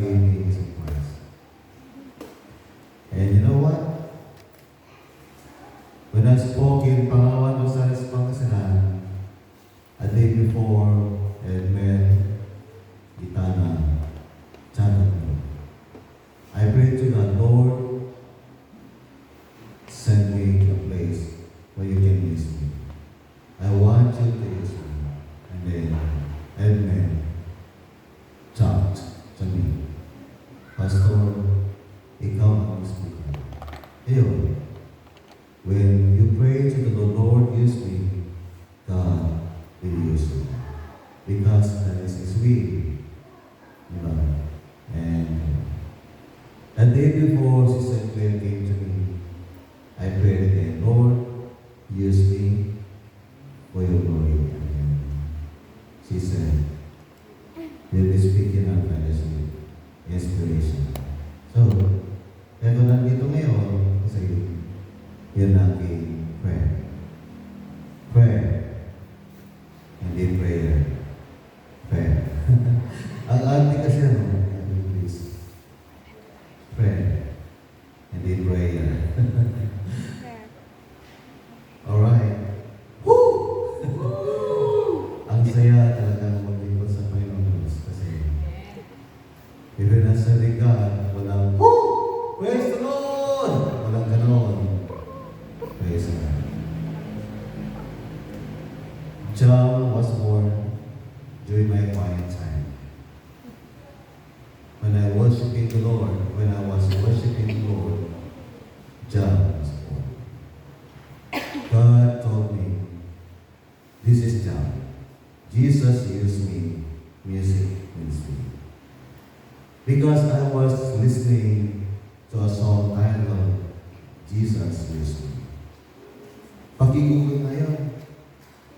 Is of Christ. And you know what? When I spoke in Pangawan Rosales Pangasinan, a day before, Edmel Gitana Chanatlo, I prayed to God, Lord, send me to a place where you can use me. I want you to use me. And then Edmel talked to me, Pastor, ikaw ang speaker. Ayun, when you pray to the Lord, use me, God will use you. Because that is His will. Diba? And a day before Sister Claire came to me, I prayed again, Lord, use me for your glory. And she said, we'll be speaking on fellowship, inspiration. So, kaya nandito ngayon, kasi yun ang aking prayer. Prayer. Hindi prayer. Prayer. Ang arte kasi ano, please. Prayer. Hindi prayer. Alright. Woo! Ang saya talaga maglingkod sa Panginoon Diyos kasi even nasa ligat, walang woo! Praise the Lord! Walang ganon. Praise God. John was born during my quiet time. When I was worshiping the Lord, John was born. God told me, this is John. Jesus used me, music ministry. Because I was listening to a song titled, Jesus used me. Pakigugot na yun.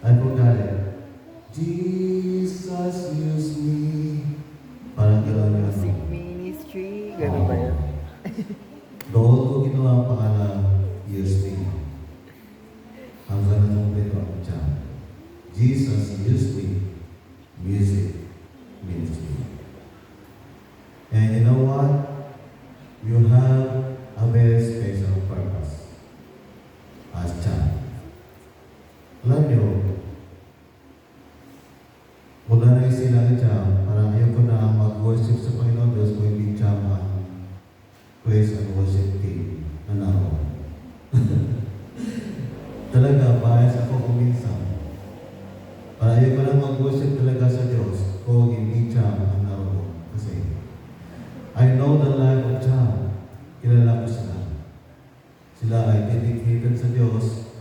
I forgot it. Jesus used me. Parang gano'n yun. Music ministry, gano'n ba yun? Doon ko ginawa ang pangalan, used me. Hanggang namumpito ako dyan. Jesus used me, music ministry. And you know what? You have a very special purpose as child. Alam nyo, mula na yung sinabi dyan, parang ayaw ko na mag-worship sa Panginoon Diyos kung hindi dyan ang praise and worship team na naroon. Talaga, bias ako kuminsan. Para ayaw ko na mag-worship talaga sa Diyos kung hindi dyan ang naroon. Kasi I know the life of John. Kilala ko sila. Sila ay dedicated sa Diyos.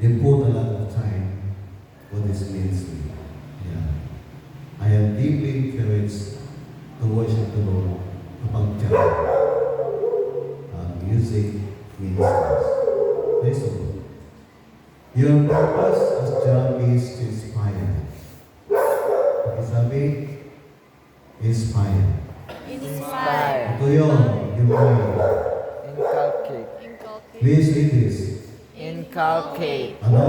They put a lot of time for this ministry. Yeah. I am deeply encouraged to worship the Lord kapag John. Music ministries. Praise the Lord. Your purpose as John is to inspire. Sabi, inspire. Inspire. Ito yun, yung mga. Inculcate. Please read this. Inculcate. Ano?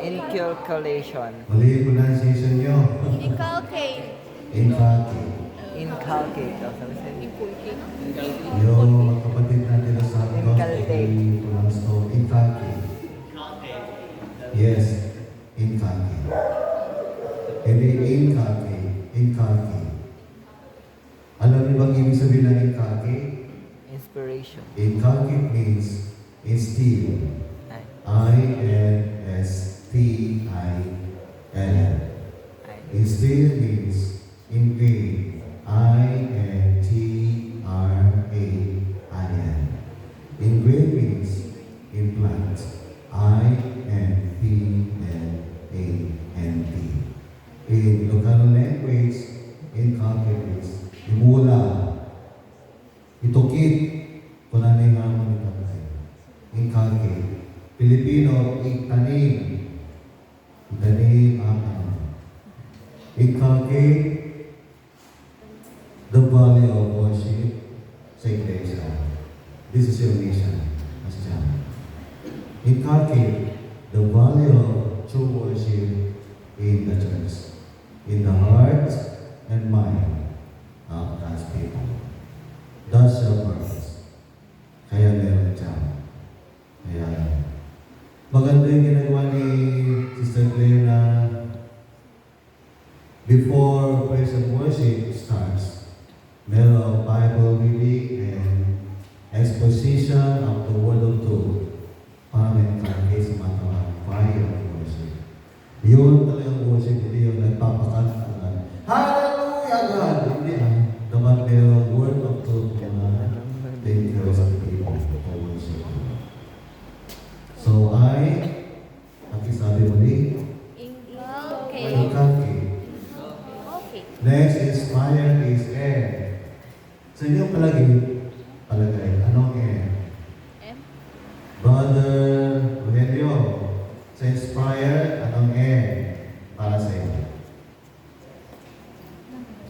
Inculcation. Mali yung pronunciation nyo. Inculcate. Inculcate. Inculcate. O, sabi sa'yo. Inculcate. Yung mga kapatid natin na sa akin, Inculcate. pronounce to inculcate. Yes, inculcate. Hindi inculcate. Inculcate. Alam niyo bang ibig sabihin ng inculcate? Inspiration. Inculcate means instill. Ay. I-N-S-T-I-L. Ay. Instill means ingrain. I-N-T-R-A-I-N. Ingrain means implant. I-N-P-L-A-N-T. In local language, inculcate means imula. Itukit. Kung ano yung harmony tatay. Inculcate. Filipino, itanim. Itanim ang ano. Inculcate the value of worship sa iglesia. This is your mission as John. Inculcate the value of true worship in the church, in the heart and mind of God's people. Merong Bible reading and exposition of the Word of Truth para may kalagay sa mga tawag, fire of worship. Yun talagang worship, hindi yung nagpapakantalan. Hallelujah, God! Hindi Dapat merong Word of Truth na take care of the people for worship. So sabi mo ni? Inculcate. Inculcate. Okay. Next is fire is air. Sa inyong palagay, anong air? M. Brother Rogelio, sa inspire, anong air para sa iyo?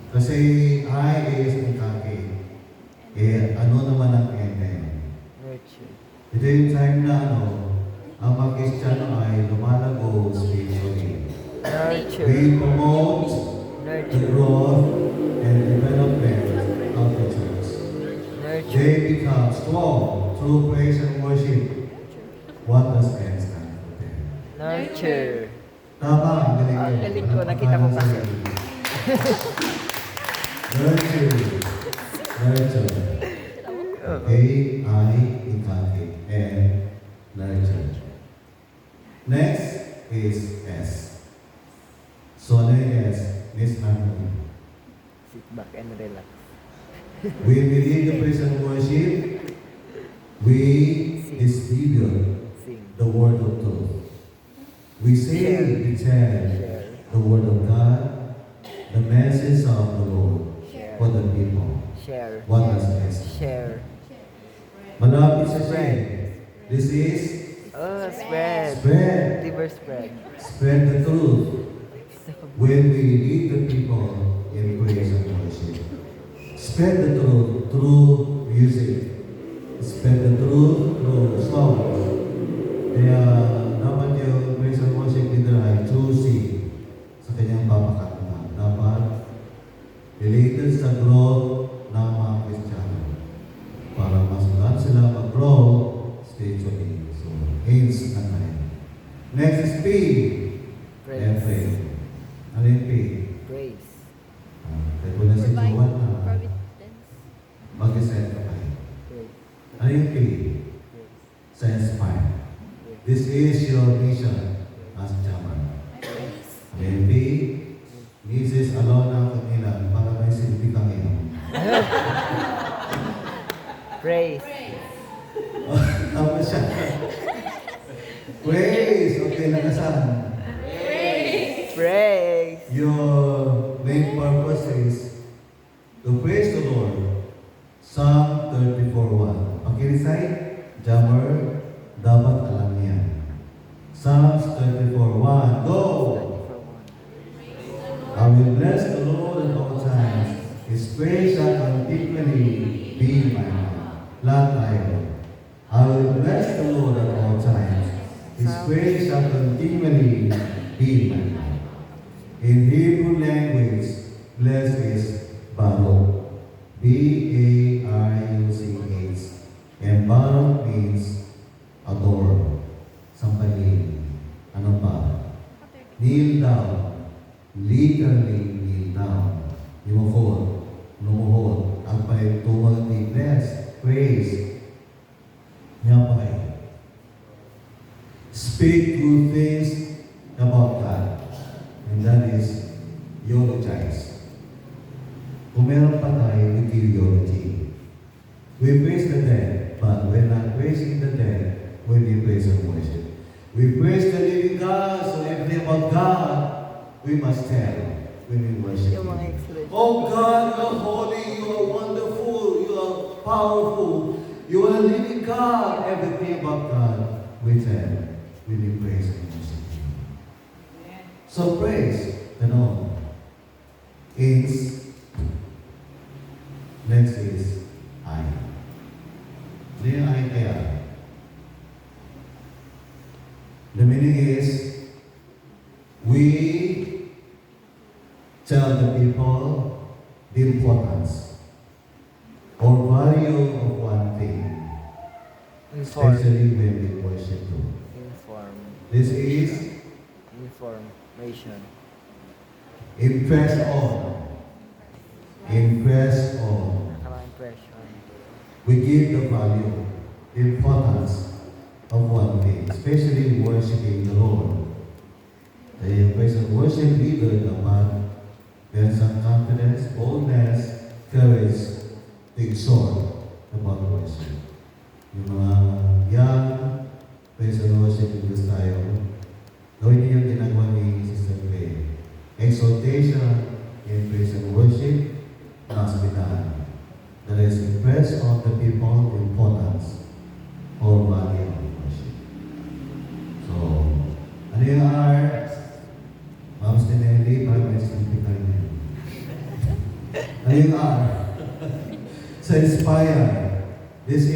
Kasi I is inculcate. Ano naman ang air na yun? Nurture. Ito yung time na ang mga Kristiyano ay lumalago spiritually. Nurture. We promote the Nurture. growth and development of the church. Nurture. They become strong through praise and worship. What does N stand for there? Nurture. Tama, ang galing Ang yun. galing ko, Walang nakita ko pangalan kasi. sa iyo. Nurture. Nurture. A-I inculcate and nurture. Next is S. So ano yung S? Miss Harmony. Sit back and relax. When we lead the praise and worship, we distribute Sing. the word of truth. We say, we tell Share. the word of God, the message of the Lord Share. for the people. Share. What does S? Share. Malapit sa share. This is Oh, spread. spread. Liver spread. Spread the truth when we lead the people in praise and worship. Spread the truth through music. Spread the truth through songs. Kaya dapat yung praise and worship leader ay choosy sa kanyang papakatana. Dapat related sa growth ng mga Kristiyano para masulat sila mag-grow spiritually. So, hence na tayo. Next is P. And Praise. faith. Ano yung P? Praise. Kaya ko na si Juan na Providence. mag-isend ka kayo. Praise. Ano yung P? Praise. Sa inspire. This is your mission as chairman. Ano yung P? Mrs. Alona Camila, para may silbi ka ngayon. Praise. Tama siya. Praise! Okay, nakasan. Praise. Your main purpose is to praise the Lord. Psalm 34:1. Pakirisay, Jammer, dapat alam niya. Psalms 34:1. Go! I will bless the Lord at all times. His praise shall continually be in my mouth. Lahat tayo. I will bless the Lord at all times. His praise shall continually be in my mouth. In Hebrew language, bless is Baruch. B-A-R-U-C-H. And Baruch means adore. Sampayin. Ano pa? Kneel down. Literally kneel down. Lumuhod. Lumuhod. Ang paligtungan ni bless. Praise. Nyapay. Speak good things about God. And that is eulogize. Kung meron pa tayo, we give eulogy. We praise the dead, but we're not praising the dead when we praise and worship. We praise the living God, so everything about God, we must tell when we worship Yung mga Him. expression. Oh God, you are holy, you are wonderful, you are powerful, you are a living God. Everything about God, we tell when we praise and worship Him. So praise, is, next is I. Ano yung I kaya? The meaning is, we tell the people the importance or value of one thing, Inform. especially when we worship Him. Inform. This is Information. impress on. Impress on. we give the value, importance of one thing, especially worshiping the Lord. Kaya yung praise and worship leader dapat meron siyang confidence, boldness, courage to exhort about worship. Yung mga young praise and worship leaders tayo, gawin niyo yung ginagawa ni Sister Clay. Exhortation in praise and worship must be done. That is, impress on the people the importance or value of worship. So, ano yung R? Ma'am Stinelli, parang may simplified na yun. Ano yung R? Sa inspire. This